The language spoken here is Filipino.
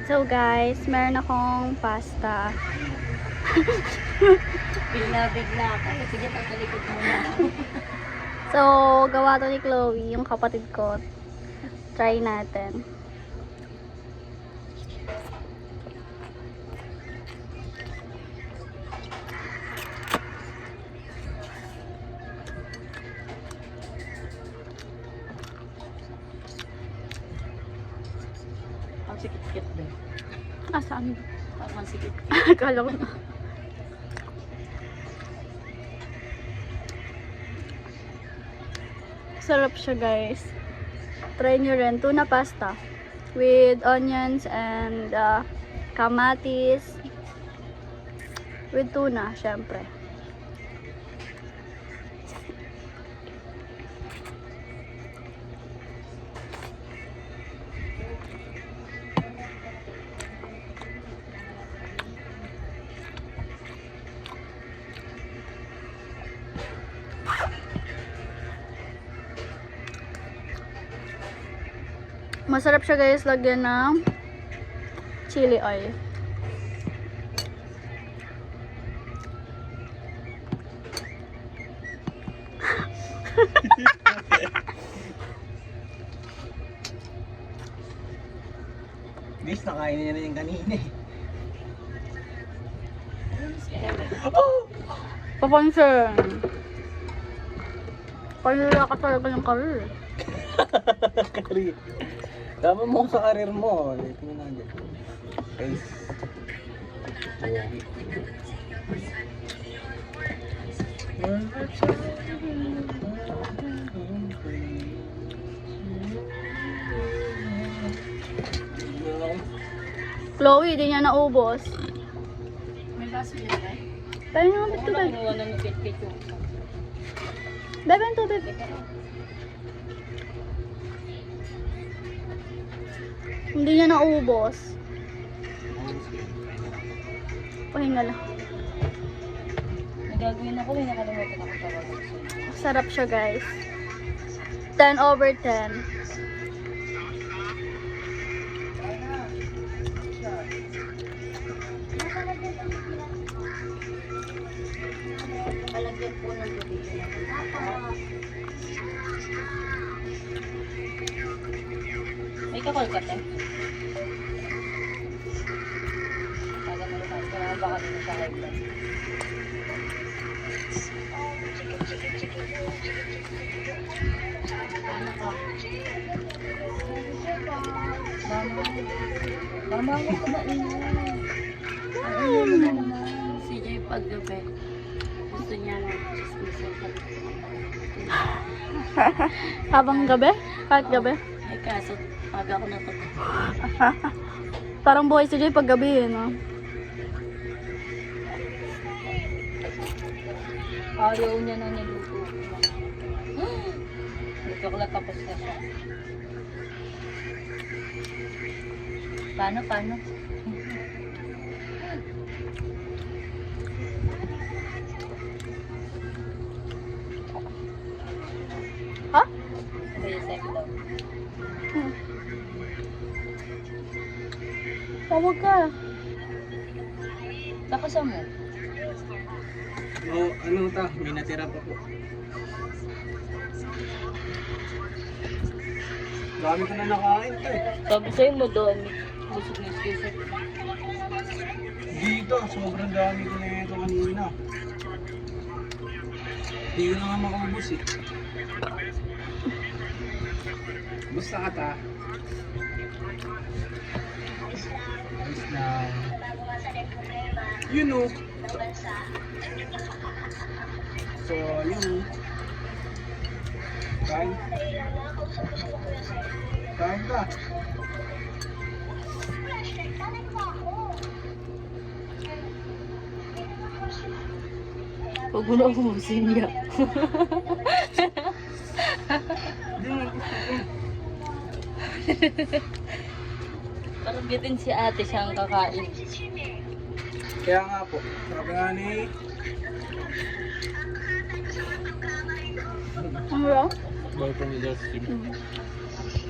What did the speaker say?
So guys, meron akong pasta. Bigla ka. Sige, pagkalikod mo na. So, gawa to ni Chloe, yung kapatid ko. Try natin. Ang sikit-sikit ba? Saan? Ang sikit. Akala ko. Sarap siya guys. Try nyo rin. Tuna pasta. With onions and kamatis. With tuna, syempre. Masarap siya guys, lagyan ng chili oil. Guys, nakain niya na yung kanina eh. Papansin. Panila ka talaga ng karir. Karir. Tama mo sa karir mo. Tingnan natin. Guys. Chloe, di niya naubos. May baso dyan ba? Tayo nga ang tubig. Kinuha na ng pit-pit yung... Bebe, ang tubig. Hindi niya naubos. Pahinga lang. Nagagawin ako, may nakalimutan ako tawagin. Sarap siya guys. 10/10. Kalagyan po ng tubig. May kakalkat eh. Taga mo naman. Kaya baka dito sa high blood. Mama ko ba ina? Ayun na naman. Si Jay paggabi. Gusto niya ng chismis. Habang gabi? Kahit gabi? Ay kaso, pag ako natutulog. Parang buhay si Jay pag gabi eh, no? Ayaw niya na niluto. Ito ko lang tapos na siya. Paano? Ha? Ito yung second daw. Tawag ka. Lakasan mo. Oh, ano ta? May natira pa po. Dami ko na nakain to eh. Sabi sa'yo mo doon. Busog na isip. Dito, sobrang dami ko na ito kanina. Hindi ko na nga makaubos eh. Basta ka ta. Basta na. You know. So, yun. Kain. Kain ka. Huwag mo na ako magsinyak. Parang bitin si ate siyang kakain. Kaya nga po, sabi nga ni... Ano ba? Boyfriend ni Justin.